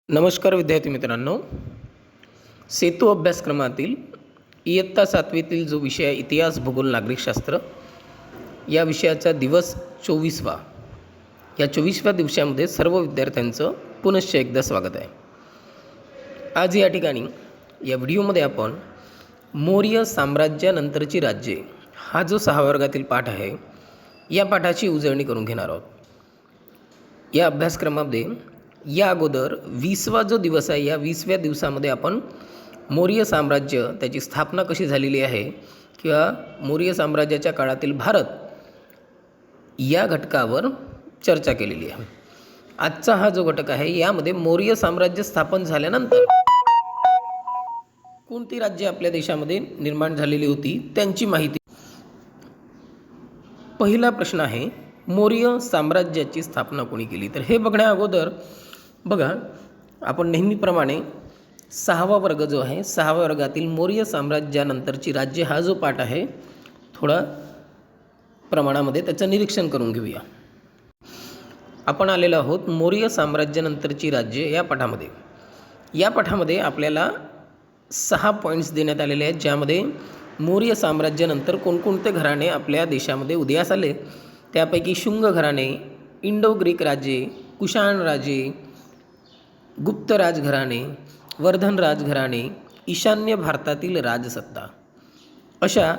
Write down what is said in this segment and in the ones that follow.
नमस्कार विद्यार्थी मित्रांनो, सेतू अभ्यासक्रमातील इयत्ता 7वीतील जो विषय आहे इतिहास, भूगोल, नागरिकशास्त्र या विषयाचा दिवस 24वा. या 24व्या दिवसामध्ये सर्व विद्यार्थ्यांचं पुनश्च एकदा स्वागत आहे. आज या ठिकाणी या व्हिडिओमध्ये आपण मौर्य साम्राज्यानंतरची राज्ये हा जो 6 वर्गातील पाठ आहे या पाठाची उजळणी करून घेणार आहोत. या अभ्यासक्रमामध्ये या अगोदर 20वा जो दिवस आहे या 20व्या दिवसामध्ये आपण मौर्य साम्राज्य त्याची स्थापना कशी झालेली आहे किंवा मौर्य साम्राज्याच्या काळातील भारत या घटकावर चर्चा केलेली आहे. आजचा हा जो घटक आहे यामध्ये मौर्य साम्राज्य स्थापन झाल्यानंतर कोणती राज्ये आपल्या देशामध्ये निर्माण झालेली होती त्यांची माहिती. पहिला प्रश्न आहे, मौर्य साम्राज्याची स्थापना कोणी केली? तर हे बघण्या अगोदर बघा, आपण नेहमीप्रमाणे 6वा वर्ग जो आहे 6व्या वर्गातील मौर्य साम्राज्यानंतरची राज्य हा जो पाठ आहे थोडा प्रमाणामध्ये त्याचं निरीक्षण करून घेऊया. आपण आलेलो आहोत मौर्य साम्राज्यानंतरची राज्ये या पाठामध्ये. या पाठामध्ये आपल्याला 6 पॉईंट्स देण्यात आलेले आहेत, ज्यामध्ये मौर्य साम्राज्यानंतर कोणकोणते घराणे आपल्या देशामध्ये उदयास आले. त्यापैकी शुंग घराणे, इंडो ग्रीक राजे, कुशाण राजे, गुप्त राजघराणे, वर्धन राजघराणे, ईशान्य भारतातील राजसत्ता अशा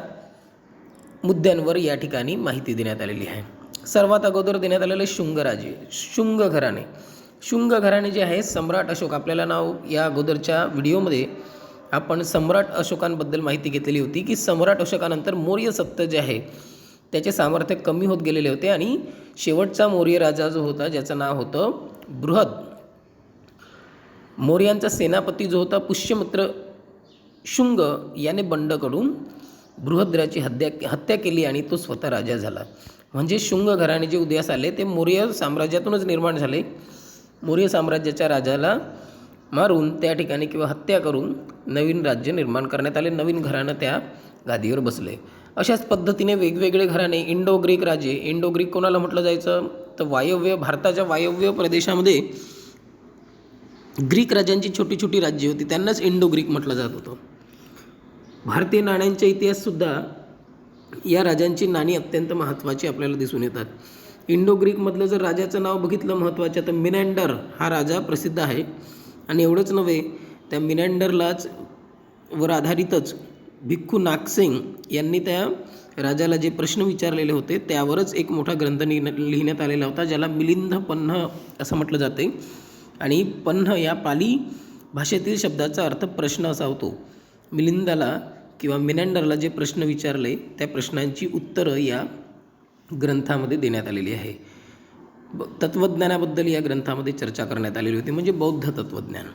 मुद्द्यांवर या ठिकाणी माहिती देण्यात आलेली आहे. सर्वात अगोदर देण्यात आलेले शुंग राजे, शुंग घराणे. शुंग घराणे जे आहे सम्राट अशोक, आपल्याला नाव या अगोदरच्या व्हिडिओमध्ये आपण सम्राट अशोकांबद्दल माहिती घेतलेली होती की सम्राट अशोकानंतर मौर्य सत्ता जे आहे त्याचे सामर्थ्य कमी होत गेलेले होते आणि शेवटचा मौर्य राजा जो होता ज्याचं नाव होतं बृहद. मौर्यांचा सेनापती जो होता पुष्यमित्र शुंग याने बंड करून बृहद्राची हत्या केली आणि तो स्वतः राजा झाला. म्हणजे शुंग घराणे जे उदयास आले ते मौर्य साम्राज्यातूनच निर्माण झाले. मौर्य साम्राज्याच्या राजाला मारून त्या ठिकाणी किंवा हत्या करून नवीन राज्य निर्माण करण्यात आले, नवीन घराणं त्या गादीवर बसले. अशाच पद्धतीने वेगवेगळे घराणे, इंडो ग्रीक राजे, इंडो ग्रीक कोणाला म्हटलं जायचं तर वायव्य भारताच्या वायव्य प्रदेशामध्ये ग्रीक राजांची छोटी छोटी राज्ये होती, त्यांनाच इंडो ग्रीक म्हटलं जात होतं. भारतीय नाण्यांच्या इतिहाससुद्धा या राजांची नाणी अत्यंत महत्त्वाची आपल्याला दिसून येतात. इंडो ग्रीकमधलं जर राजाचं नाव बघितलं महत्त्वाचं तर मिनॅंडर हा राजा प्रसिद्ध आहे. आणि एवढंच नव्हे, त्या मिनॅंडरलाच वर आधारितच भिक्खू नागसेन यांनी त्या राजाला जे प्रश्न विचारलेले होते त्यावरच एक मोठा ग्रंथ लिहिण्यात आलेला होता, ज्याला मिलिंद पन्ह असं म्हटलं जाते. आणि पन्ह या पाली भाषेतील शब्दाचा अर्थ प्रश्न असा होतो. मिलिंदाला किंवा मिनॅंडरला जे प्रश्न विचारले त्या प्रश्नांची उत्तरं या ग्रंथामध्ये देण्यात आलेली आहे. तत्त्वज्ञानाबद्दल या ग्रंथामध्ये चर्चा करण्यात आलेली होती, म्हणजे बौद्ध तत्त्वज्ञान.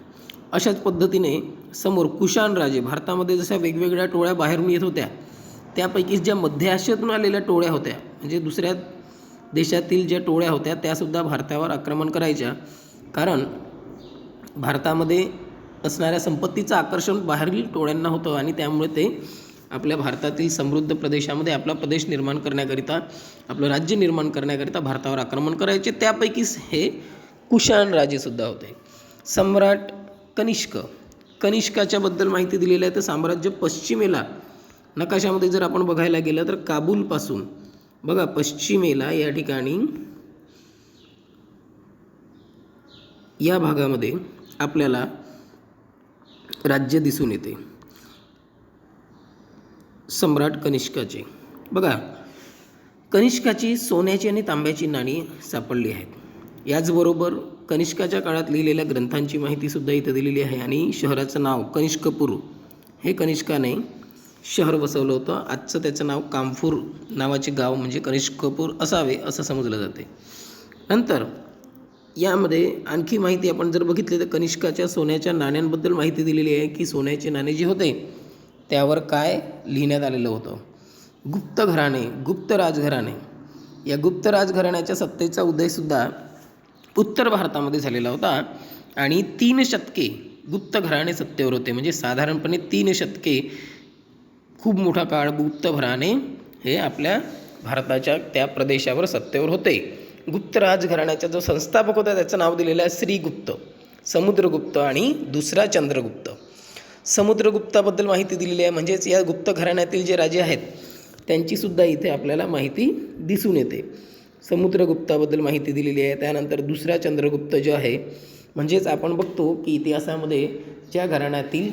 अशाच पद्धतीने समोर कुशाण राजे, भारतामध्ये जशा वेगवेगळ्या टोळ्या बाहेरून येत होत्या त्यापैकी ज्या मध्य आशियातून आलेल्या टोळ्या होत्या, म्हणजे दुसऱ्या देशातील ज्या टोळ्या होत्या त्यासुद्धा भारतावर आक्रमण करायच्या. कारण भारतामध्ये असणाऱ्या संपत्तीचं आकर्षण बाहेरील टोळ्यांना होतं आणि त्यामुळे ते आपल्या भारतातील समृद्ध प्रदेशामध्ये आपला प्रदेश निर्माण करण्याकरिता, आपलं राज्य निर्माण करण्याकरिता भारतावर आक्रमण करायचे. त्यापैकीच हे कुशाण राजेसुद्धा होते. सम्राट कनिष्काच्याबद्दल माहिती दिलेली आहे. तर साम्राज्य पश्चिमेला नकाशामध्ये जर आपण बघायला गेलं तर काबूलपासून बघा पश्चिमेला या ठिकाणी या भागामध्ये आपल्याला राज्य दिसून येते सम्राट कनिष्काचे. बघा, कनिष्काची सोन्याची आणि तांब्याची नाणी सापडली आहेत. याचबरोबर कनिष्काच्या काळात लिहिलेल्या ग्रंथांची माहितीसुद्धा इथं दिलेली आहे. आणि शहराचं नाव कनिष्कपूर हे कनिष्काने शहर वसवलं होतं. आजचं त्याचं नाव कामपूर नावाचे गाव म्हणजे कनिष्कपूर असावे असं समजलं जाते. नंतर यामध्ये आणखी माहिती आपण जर बघितली तर कनिष्काच्या सोन्याच्या नाण्यांबद्दल माहिती दिलेली आहे की सोन्याचे नाणे जे होते त्यावर काय लिहिण्यात आलेलं होतं. गुप्त घराणे, गुप्त राजघराणे, या गुप्त राजघराण्याच्या सत्तेचा उदयसुद्धा उत्तर भारतामध्ये झालेला होता. आणि 3 शतके गुप्त घराणे सत्तेवर होते. म्हणजे साधारणपणे 3 शतके खूप मोठा काळ गुप्त घराणे हे आपल्या भारताच्या त्या प्रदेशावर सत्तेवर होते. गुप्त राजघराण्याचा जो संस्थापक होता त्याचं नाव दिलेलं आहे श्रीगुप्त. समुद्रगुप्त आणि दुसरा चंद्रगुप्त. समुद्रगुप्ताबद्दल माहिती दिलेली आहे, म्हणजेच या गुप्त घराण्यातील जे राजे आहेत त्यांचीसुद्धा इथे आपल्याला माहिती दिसून येते. समुद्रगुप्ताबद्दल माहिती दिलेली आहे. त्यानंतर दुसरा चंद्रगुप्त जो आहे, म्हणजेच आपण बघतो की इतिहासामध्ये ज्या घराण्यातील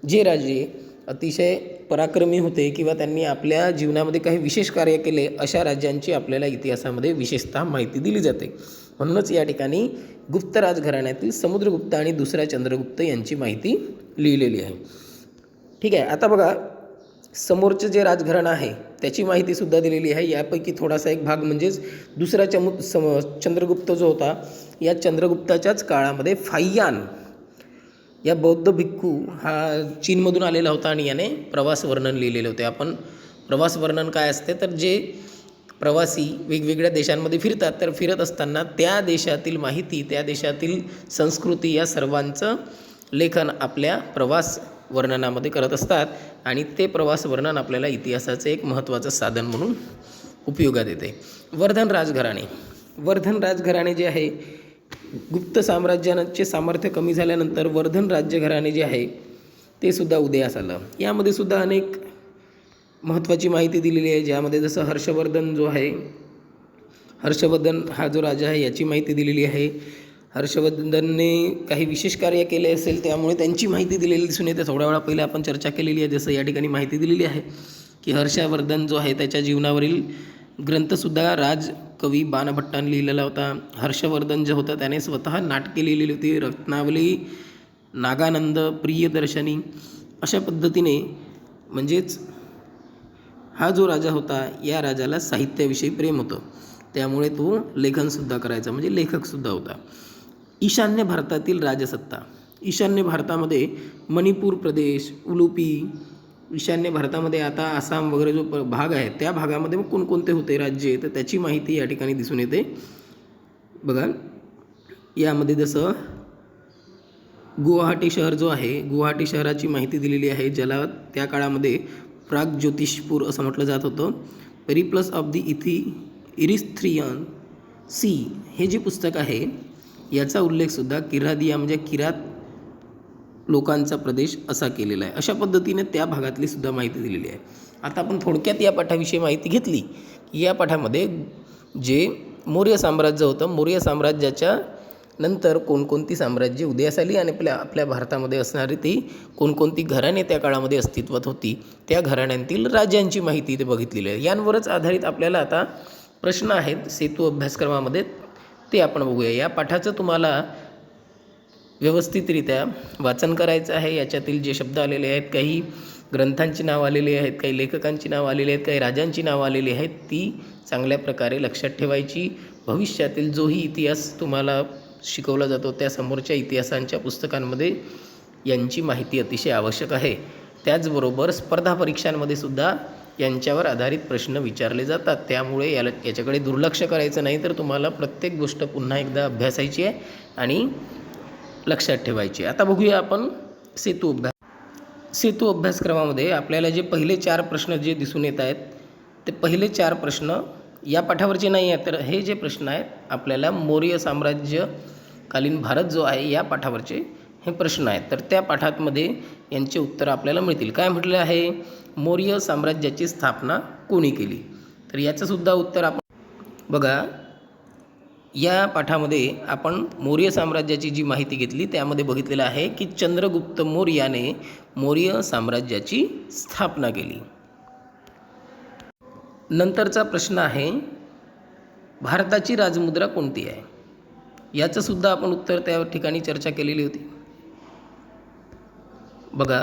जे राजे अतिशय पराक्रमी होते किंवा त्यांनी आपल्या जीवनामध्ये काही विशेष कार्य केले, अशा राज्यांची आपल्याला इतिहासामध्ये विशेषतः माहिती दिली जाते. म्हणूनच या ठिकाणी गुप्त राजघराण्यातील समुद्रगुप्त आणि दुसरा चंद्रगुप्त यांची माहिती लिहिलेली आहे. ठीक आहे. आता बघा, समोरचं जे राजघराणं आहे त्याची माहितीसुद्धा दिलेली आहे. यापैकी थोडासा एक भाग म्हणजेच दुसरा चंद्रगुप्त जो होता, या चंद्रगुप्ताच्याच काळामध्ये फाह्यान या बौद्ध भिक्खू हा चीनमधून आलेला होता आणि याने प्रवास वर्णन लिहिलेले होते. आपण प्रवास वर्णन काय असते, तर जे प्रवासी वेगवेगळ्या देशांमध्ये फिरतात, तर फिरत असताना त्या देशातील माहिती, त्या देशातील संस्कृती या सर्वांचं लेखन आपल्या प्रवास वर्णनामध्ये करत असतात आणि ते प्रवास वर्णन आपल्याला इतिहासाचं एक महत्त्वाचं साधन म्हणून उपयोगात येते. वर्धन राजघराणे. वर्धन राजघराणे जे आहे, गुप्त साम्राज्याचे सामर्थ्य कमी झाल्यानंतर वर्धन राज्यघराणे जे आहे ते सुद्धा उदयास आलं. यामध्ये सुद्धा अनेक महत्त्वाची माहिती दिलेली आहे, ज्यामध्ये जसं हर्षवर्धन जो आहे, हर्षवर्धन हा जो राजा आहे याची माहिती दिलेली आहे. हर्षवर्धनने काही विशेष कार्य केले असेल त्यामुळे त्यांची माहिती दिलेली दिसून येते. थोड्या वेळा पहिले आपण चर्चा केलेली आहे, जसं या ठिकाणी माहिती दिलेली आहे की हर्षवर्धन जो आहे त्याच्या जीवनावरील ग्रंथसुद्धा राजकवी बाणभट्टाने लिहिलेला होता. हर्षवर्धन जो होता त्याने स्वतः नाटके लिहिलेली होती, रत्नावली, नागानंद, प्रियदर्शनी, अशा पद्धतीने. म्हणजेच हा जो राजा होता, या राजाला साहित्याविषयी प्रेम होतं, त्यामुळे तो लेखनसुद्धा करायचा, म्हणजे लेखकसुद्धा होता. ईशान्य भारतातील राजसत्ता. ईशान्य भारतामध्ये मणिपूर प्रदेश, उलुपी, ईशान्य भारतामध्ये आता आसाम वगैरे जो भाग आहे त्या भागामध्ये मग कोणकोणते होते राज्ये, तर त्याची माहिती या ठिकाणी दिसून येते. बघा, यामध्ये जसं गुवाहाटी शहर जो आहे, गुवाहाटी शहराची माहिती दिलेली आहे, ज्याला त्या काळामध्ये प्रागज्योतिषपूर असं म्हटलं जात होतं. Periplus of the Erythraean Sea हे जे पुस्तक आहे याचा उल्लेखसुद्धा किरादिया म्हणजे किरात लोकांचा प्रदेश असा केलेला आहे. अशा पद्धतीने त्या भागातली सुद्धा माहिती दिलेली आहे. आता आपण थोडक्यात या पाठाविषयी माहिती घेतली की या पाठामध्ये जे मौर्य साम्राज्य होतं, मौर्य साम्राज्याच्या नंतर कोणकोणती साम्राज्ये उदयास आली आणि आपल्या भारतामध्ये असणारी ती कोणकोणती घराणे त्या काळामध्ये अस्तित्वात होती, त्या घराण्यांतील राजांची माहिती इथे बघितलेली आहे. यांवरच आधारित आपल्याला आता प्रश्न आहेत सेतू अभ्यासक्रमामध्ये, ते आपण बघूया. या पाठाचं तुम्हाला व्यवस्थितरित्या वाचन करायचं आहे. याच्यातील जे शब्द आलेले आहेत, काही ग्रंथांची नावं आलेली आहेत, काही लेखकांची नावं आलेली आहेत, काही राजांची नावं आलेली आहेत, ती चांगल्या प्रकारे लक्षात ठेवायची. भविष्यातील जोही इतिहास तुम्हाला शिकवला जातो त्या समोरच्या इतिहासांच्या पुस्तकांमध्ये यांची माहिती अतिशय आवश्यक आहे. त्याचबरोबर स्पर्धा परीक्षांमध्ये सुद्धा यांच्यावर आधारित प्रश्न विचारले जातात, त्यामुळे याच्याकडे दुर्लक्ष करायचं नाही, तर तुम्हाला प्रत्येक गोष्ट पुन्हा एकदा अभ्यासायची आहे आणि लक्षात ठेवायची. आता बघूया आपण सेतू अभ्यासक्रमामध्ये आपल्याला जे पहिले 4 प्रश्न जे दिसून येत आहेत, ते पहिले 4 प्रश्न या पाठावरचे नाही आहेत, तर हे जे प्रश्न आहेत आपल्याला मौर्य साम्राज्यकालीन भारत जो आहे या पाठावरचे हे प्रश्न आहेत. तर त्या पाठामध्ये यांचे उत्तर आपल्याला मिळतील. काय म्हटलं आहे, मौर्य साम्राज्याची स्थापना कोणी केली, तर याचंसुद्धा उत्तर आपण बघा. या पाठामध्ये आपण मौर्य साम्राज्याची जी माहिती घेतली त्यामध्ये बघितलेलं आहे की चंद्रगुप्त मौर्याने मौर्य साम्राज्याची स्थापना केली. नंतरचा प्रश्न आहे, भारताची राजमुद्रा कोणती आहे, याचं सुद्धा आपण उत्तर त्या ठिकाणी चर्चा केलेली होती. बघा,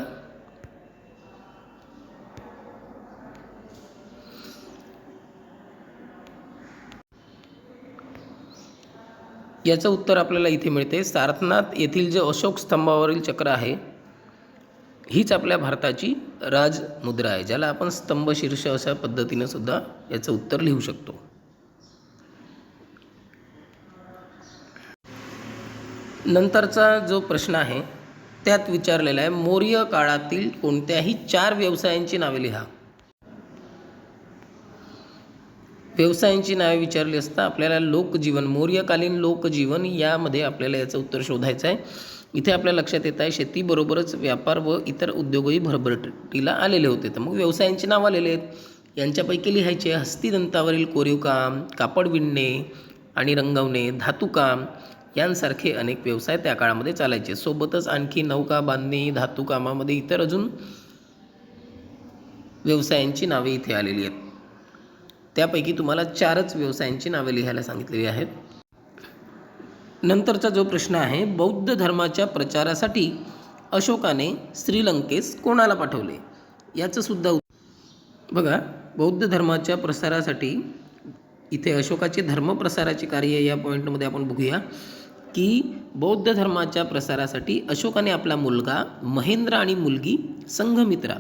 याचं उत्तर आपल्याला इथे मिळते. सारनाथ येथील जे अशोक स्तंभावरील चक्र आहे हीच आपल्या भारताची राजमुद्रा आहे, ज्याला आपण स्तंभशीर्ष अशा पद्धतीनं सुद्धा याचं उत्तर लिहू शकतो. नंतरचा जो प्रश्न आहे त्यात विचारलेला आहे, मौर्य काळातील कोणत्याही 4 व्यवसायांची नावे लिहा. व्यवसायांची नावे विचारली असता आपल्याला लोकजीवन, मौर्यकालीन लोकजीवन यामध्ये आपल्याला याचं उत्तर शोधायचं आहे. इथे आपल्या लक्षात येत आहे शेतीबरोबरच व्यापार व इतर उद्योगही भरभराटीला आलेले होते. तर मग व्यवसायांची नावं आलेले आहेत. यांच्यापैकी लिहायचे हस्तिदंतावरील कोरीवकाम, कापड विणणे आणि रंगवणे, धातुकाम यांसारखे अनेक व्यवसाय त्या काळामध्ये चालायचे. सोबतच आणखी नौका बांधणी, धातुकामामध्ये इतर अजून व्यवसायांची नावे इथे आलेली आहेत. त्यापैकी तुम्हाला 4च व्यवसायांची नावे लिहायला सांगितलेली आहेत. नंतरचा जो प्रश्न आहे, बौद्ध धर्माच्या प्रचारासाठी अशोकाने श्रीलंकेस कोणाला पाठवले? याचं सुद्धा बघा, बौद्ध धर्माच्या प्रसारासाठी इथे अशोकाचे धर्मप्रसाराचे कार्य या पॉईंटमध्ये आपण बघूया की बौद्ध धर्माच्या प्रसारासाठी अशोकाने आपला मुलगा महेंद्र आणि मुलगी संघमित्रा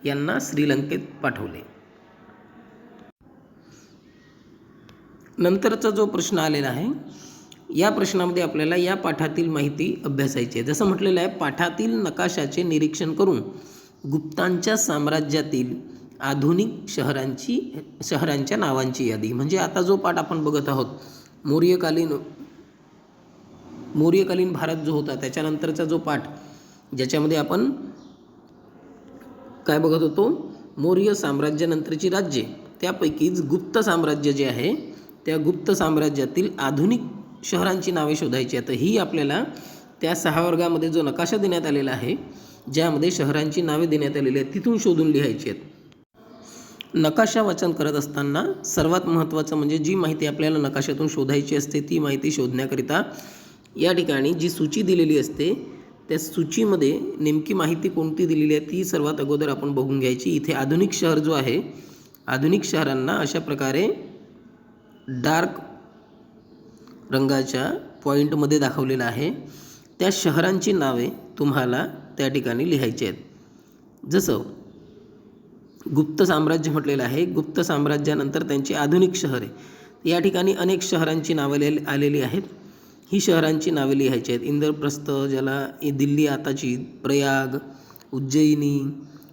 यांना श्रीलंकेत पाठवले. नंतरचा जो प्रश्न आलेला आहे, या प्रश्नामध्ये आपल्याला या पाठातील माहिती अभ्यासायची आहे. जसं म्हटलेलं आहे, पाठातील नकाशाचे निरीक्षण करून गुप्तांच्या साम्राज्यातील आधुनिक शहरांच्या नावांची यादी. म्हणजे आता जो पाठ आपण बघत आहोत, मौर्यकालीन भारत जो होता त्याच्यानंतरचा जो पाठ, ज्याच्यामध्ये आपण काय बघत होतो, मौर्य साम्राज्यानंतरची राज्ये, त्यापैकीच गुप्त साम्राज्य जे आहे त्या गुप्त साम्राज्यातील आधुनिक शहरांची नावे शोधायची आहेत. ही आपल्याला त्या 6 वर्गामध्ये जो नकाशा देण्यात आलेला आहे, ज्यामध्ये शहरांची नावे देण्यात आलेली आहेत, तिथून शोधून लिहायची आहेत. नकाशा वाचन करत असताना सर्वात महत्त्वाचं म्हणजे जी माहिती आपल्याला नकाशातून शोधायची असते, ती माहिती शोधण्याकरिता या ठिकाणी जी सूची दिलेली असते, त्या सूचीमध्ये नेमकी माहिती कोणती दिलेली आहे ती सर्वात अगोदर आपण बघून घ्यायची. इथे आधुनिक शहर जो आहे, आधुनिक शहरांना अशा प्रकारे डार्क रंगाच्या पॉईंटमध्ये दाखवलेलं आहे. त्या शहरांची नावे तुम्हाला त्या ठिकाणी लिहायची आहेत. जसं गुप्त साम्राज्य म्हटलेलं आहे, गुप्त साम्राज्यानंतर त्यांची आधुनिक शहरे, या ठिकाणी अनेक शहरांची नावे आलेली आहेत. ही शहरांची नावे लिहायची आहेत. इंद्रप्रस्थ, ज्याला दिल्ली आताची, प्रयाग, उज्जैनी,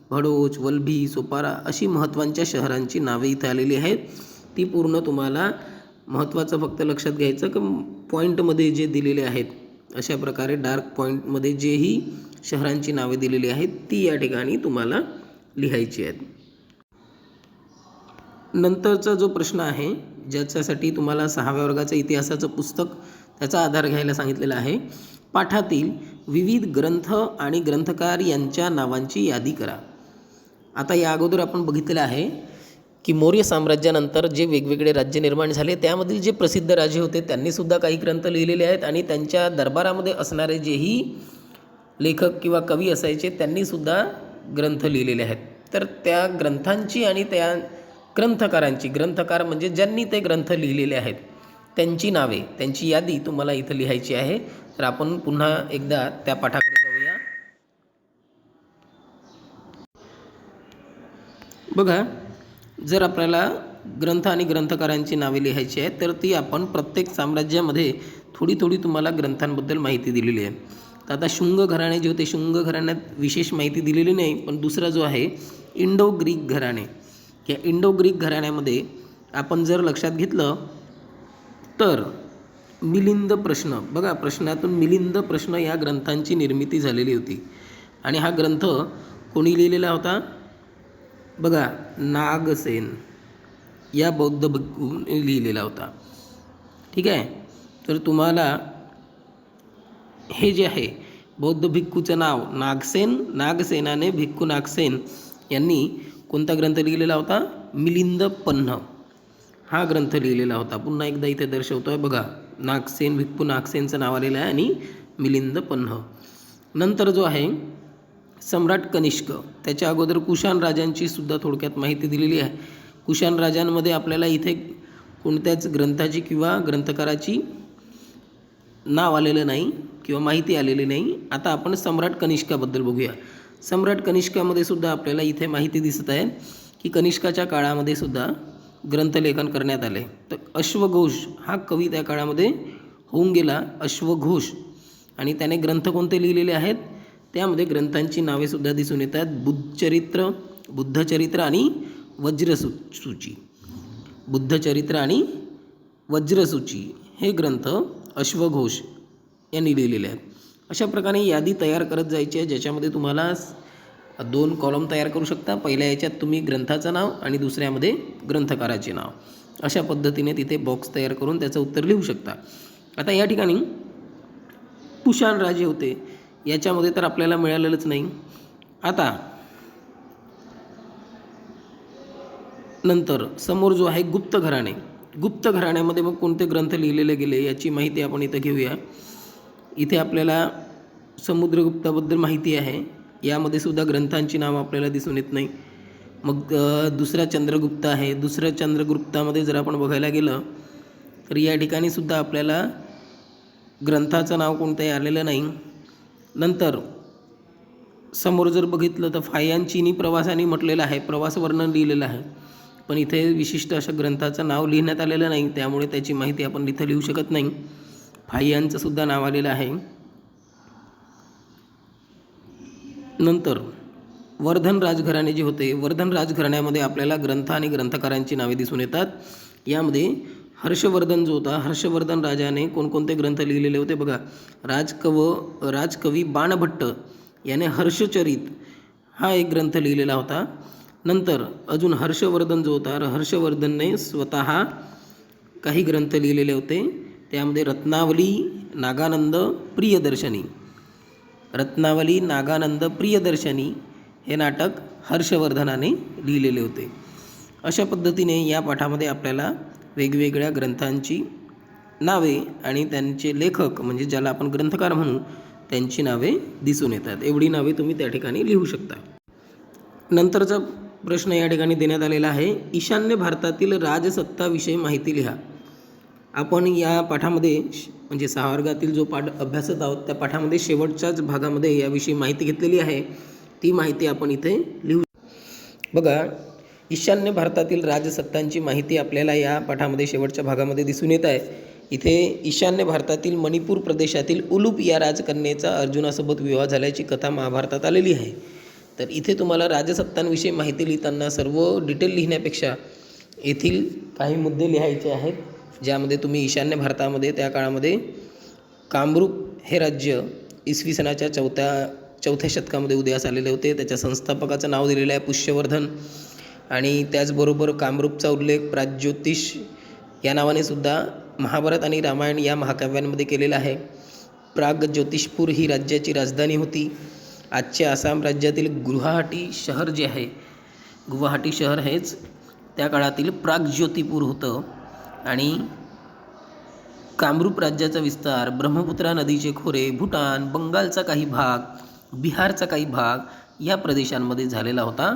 भडोच, वल्भी, सोपारा अशी महत्त्वाच्या शहरांची नावे इथे आलेली आहेत. ती पूर्ण तुम्हाला महत्त्वाचं फक्त लक्षात घ्यायचं की पॉईंटमध्ये जे दिलेले आहेत, अशा प्रकारे डार्क पॉईंटमध्ये जेही शहरांची नावे दिलेली आहेत ती या ठिकाणी तुम्हाला लिहायची आहेत. नंतरचा जो प्रश्न आहे, ज्याच्यासाठी तुम्हाला 6व्या वर्गाचं इतिहासाचं पुस्तक त्याचा आधार घ्यायला सांगितलेला आहे, पाठातील विविध ग्रंथ आणि ग्रंथकार यांच्या नावांची यादी करा. आता या अगोदर आपण बघितलेलं आहे की मौर्य साम्राज्यानंतर जे वेगवेगळे राज्य निर्माण झाले, त्यामधील जे प्रसिद्ध राजे होते त्यांनीसुद्धा काही ग्रंथ लिहिलेले आहेत आणि त्यांच्या दरबारामध्ये असणारे जेही लेखक किंवा कवी असायचे त्यांनीसुद्धा ग्रंथ लिहिलेले आहेत. तर त्या ग्रंथांची आणि त्या ग्रंथकारांची, ग्रंथकार म्हणजे ज्यांनी ते ग्रंथ लिहिलेले आहेत त्यांची नावे, त्यांची यादी तुम्हाला इथं लिहायची आहे. तर आपण पुन्हा एकदा त्या पाठाकडे जाऊया. बघा, जर आपल्याला ग्रंथ आणि ग्रंथकारांची नावे लिहायची आहेत तर ती आपण प्रत्येक साम्राज्यामध्ये थोडी थोडी तुम्हाला ग्रंथांबद्दल माहिती दिलेली आहे. तर आता शुंग घराणे जे होते, शुंग घराण्यात विशेष माहिती दिलेली नाही, पण दुसरा जो आहे इंडो ग्रीक घराणे, या इंडो ग्रीक घराण्यामध्ये आपण जर लक्षात घेतलं तर मिलिंद प्रश्न, बघा प्रश्नातून मिलिंद प्रश्न या ग्रंथांची निर्मिती झालेली होती. आणि हा ग्रंथ कोणी लिहिलेला होता? बघा, नागसेन या बौद्ध भिक्खूने लिहिलेला होता. ठीक आहे. तर तुम्हाला हे जे आहे बौद्ध भिक्खूचं नाव नागसेन, नागसेनाने भिक्खू नागसेन यांनी कोणता ग्रंथ लिहिलेला होता? मिलिंद पन्ह हा ग्रंथ लिहिलेला होता. पुन्हा एकदा इथे दर्शवतोय बघा, नागसेन, भिक्खू नागसेनचं नाव आलेलं आहे आणि मिलिंद पन्ह. नंतर जो आहे सम्राट कनिष्क, त्याच्या अगोदर कुशाण राजांची सुद्धा थोडक्यात माहिती दिलेली आहे. कुशाण राजांमध्ये आपल्याला इथे कोणत्याच ग्रंथाची किंवा ग्रंथकाराची नाव आलेलं नाही किंवा माहिती आलेली नाही. आता आपण सम्राट कनिष्काबद्दल बघूया. सम्राट कनिष्कामध्ये सुद्धा आपल्याला इथे माहिती दिसत आहे की कनिष्काच्या काळामध्ये सुद्धा ग्रंथलेखन करण्यात आले. तर अश्वघोष हा कवी त्या काळामध्ये होऊन गेला, अश्वघोष, आणि त्याने ग्रंथ कोणते लिहिलेले आहेत? त्यामध्ये ग्रंथांची नावेसुद्धा दिसून येतात. बुद्धचरित्र आणि वज्रसूची. बुद्धचरित्र आणि वज्रसूची हे ग्रंथ अश्वघोष यांनी लिहिलेले आहेत. अशा प्रकारे यादी तयार करत जायची आहे, ज्याच्यामध्ये तुम्हाला 2 कॉलम तयार करू शकता. पहिल्या याच्यात तुम्ही ग्रंथाचं नाव आणि दुसऱ्यामध्ये ग्रंथकाराचे नाव, अशा पद्धतीने तिथे बॉक्स तयार करून त्याचं उत्तर लिहू शकता. आता या ठिकाणी कुशाण राजे होते, याच्यामध्ये तर आपल्याला मिळालेलंच नाही. आता नंतर समोर जो आहे गुप्त घराणे, गुप्त घराण्यामध्ये मग कोणते ग्रंथ लिहिलेले गेले याची माहिती आपण इथं घेऊया. इथे आपल्याला समुद्रगुप्ताबद्दल माहिती आहे, यामध्ये सुद्धा ग्रंथांची नावं आपल्याला दिसून येत नाही. मग दुसरा चंद्रगुप्त आहे, दुसऱ्या चंद्रगुप्तामध्ये जर आपण बघायला गेलं तर या ठिकाणी सुद्धा आपल्याला ग्रंथाचं नाव कोणतंही आलेलं नाही. नंतर समोर जर बघितलं तर फायान चीनी प्रवासाने म्हटलेलं आहे, प्रवास वर्णन लिहिलेलं आहे, पण इथे विशिष्ट अशा ग्रंथाचं नाव लिहिण्यात आलेलं नाही, त्यामुळे त्याची माहिती आपण इथं लिहू शकत नाही. फायांचं सुद्धा नाव आलेलं आहे. नंतर वर्धन राजघराणे जे होते, वर्धन राजघराण्यामध्ये आपल्याला ग्रंथ आणि ग्रंथकारांची नावे दिसून येतात. यामध्ये हर्षवर्धन जो होता, हर्षवर्धन राजाने कोणकोणते ग्रंथ लिहिलेले होते बघा. राजकवी बाणभट्ट याने हर्षचरित हा एक ग्रंथ लिहिलेला होता. नंतर अजून हर्षवर्धन जो होता, हर्षवर्धनने स्वतः काही ग्रंथ लिहिलेले होते. त्यामध्ये रत्नावली, नागानंद, प्रियदर्शनी, रत्नावली, नागानंद, प्रियदर्शनी हे नाटक हर्षवर्धनाने लिहिलेले होते. अशा पद्धतीने या पाठामध्ये आपल्याला वेगवेगळ्या ग्रंथांची नावे आणि त्यांचे लेखक म्हणजे ज्याला आपण ग्रंथकार म्हणू त्यांची नावे दिसून येतात. एवढी नावे तुम्ही त्या ठिकाणी लिहू शकता. नंतरचा प्रश्न या ठिकाणी देण्यात आलेला आहे, ईशान्य भारतातील राजसत्ताविषयी माहिती लिहा. आपण या पाठामध्ये म्हणजे 6 वर्गातील जो पाठ अभ्यासत आहोत त्या पाठामध्ये शेवटच्याच भागामध्ये याविषयी माहिती घेतलेली आहे, ती माहिती आपण इथे लिहू. बघा, ईशान्य भारतातील राजसत्तांची माहिती आपल्याला या पाठामध्ये शेवटच्या भागामध्ये दिसून येत आहे. इथे ईशान्य भारतातील मणिपूर प्रदेशातील उलूप या राजकन्येचा अर्जुनासोबत विवाह झाल्याची कथा महाभारतात आलेली आहे. तर इथे तुम्हाला राजसत्तांविषयी माहिती लिहिताना सर्व डिटेल लिहिण्यापेक्षा येथील काही मुद्दे लिहायचे आहेत, ज्यामध्ये तुम्ही ईशान्य भारतामध्ये त्या काळामध्ये कामरूप हे राज्य इसवी सनाच्या चौथ्या शतकामध्ये उदयास आलेले होते. त्याच्या संस्थापकाचं नाव दिलेलं आहे पुष्यवर्धन, आणि त्याचबरोबर कामरूपचा उल्लेख प्राग्ज्योतिष या नावाने सुद्धा महाभारत आणि रामायण या महाकाव्यांमध्ये केलेला आहे. प्राग्ज्योतिषपूर ही राज्याची राजधानी होती. आजचे आसाम राज्यातील गुवाहाटी शहर जे आहे, गुवाहाटी शहर हेच त्या काळातील प्राग्ज्योतिपूर होतं. आणि कामरूप राज्याचा विस्तार ब्रह्मपुत्रा नदीचे खोरे, भूटान, बंगालचा काही भाग, बिहारचा काही भाग या प्रदेशांमध्ये झालेला होता.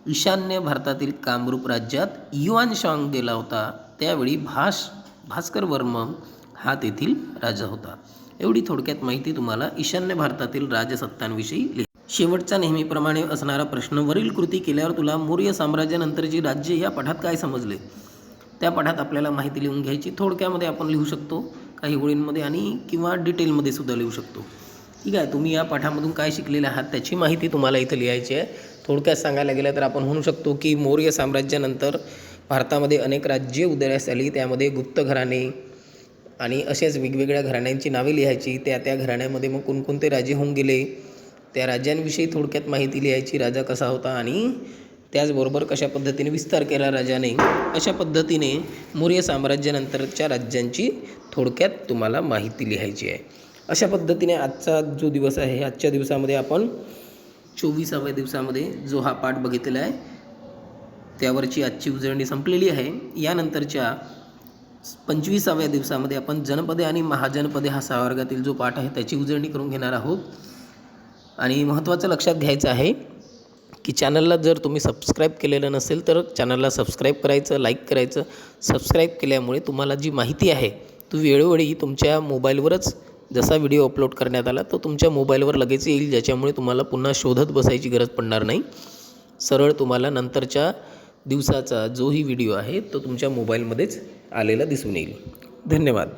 ईशान्य भारतातील कामरूप राज्यात युआनशांग गेला होता. त्यावेळी भास्कर वर्म हा तेथील राजा होता. एवढी थोडक्यात माहिती तुम्हाला ईशान्य भारतातील राजसत्तांविषयी लिहा. शेवटचा नेहमीप्रमाणे असणारा प्रश्न, वरील कृती केल्यावर तुला मौर्य साम्राज्यानंतरची राज्ये या पाठात काय समजले? त्या पाठात आपल्याला माहिती लिहून घ्यायची. थोडक्यामध्ये आपण लिहू शकतो, काही ओळींमध्ये आणि किंवा डिटेलमध्ये सुद्धा लिहू शकतो. ठीक आहे, तुम्ही या पाठामधून काय शिकलेले आहात त्याची माहिती तुम्हाला इथं लिहायची आहे. थोडक्यात सांगायला गेलं तर आपण म्हणू शकतो की मौर्य साम्राज्यानंतर भारतामध्ये अनेक राज्ये उदयास आली. त्यामध्ये गुप्त घराणे आणि अशाच वेगवेगळ्या घराण्यांची नावे लिहायची. त्या घराण्यामध्ये मग कोणकोणते राजे होऊन गेले, त्या राज्यांविषयी थोडक्यात माहिती लिहायची, राजा कसा होता आणि त्याचबरोबर कशा पद्धतीने विस्तार केला राजाने. अशा पद्धतीने मौर्य साम्राज्यानंतरच्या राज्यांची थोडक्यात तुम्हाला माहिती लिहायची आहे. अशा पद्धतीने आजचा जो दिवस आहे, आजच्या दिवसामध्ये आपण 24व्या दिवसामध्ये जो हा पाठ बघितलेला आहे त्यावरची आजची उजळणी संपलेली आहे. यानंतरच्या 25व्या दिवसामध्ये आपण जनपदे आणि महाजनपदे हा 6 वर्गातील जो पाठ आहे त्याची उजळणी करून घेणार आहोत. आणि महत्त्वाचं लक्षात घ्यायचं आहे की चॅनलला जर तुम्ही सबस्क्राईब केलेलं नसेल तर चॅनलला सबस्क्राईब करायचं, लाईक करायचं. सबस्क्राईब केल्यामुळे तुम्हाला जी माहिती आहे ती वेळोवेळी तुमच्या मोबाईलवरच जसा व्हिडिओ अपलोड करण्यात आला तो तुमच्या मोबाईलवर लगेच येईल, ज्याच्यामुळे तुम्हाला पुन्हा शोधत बसायची गरज पडणार नाही. सरळ तुम्हाला नंतरच्या दिवसाचा जोही व्हिडिओ आहे तो तुमच्या मोबाईलमध्येच आलेला दिसून येईल. धन्यवाद.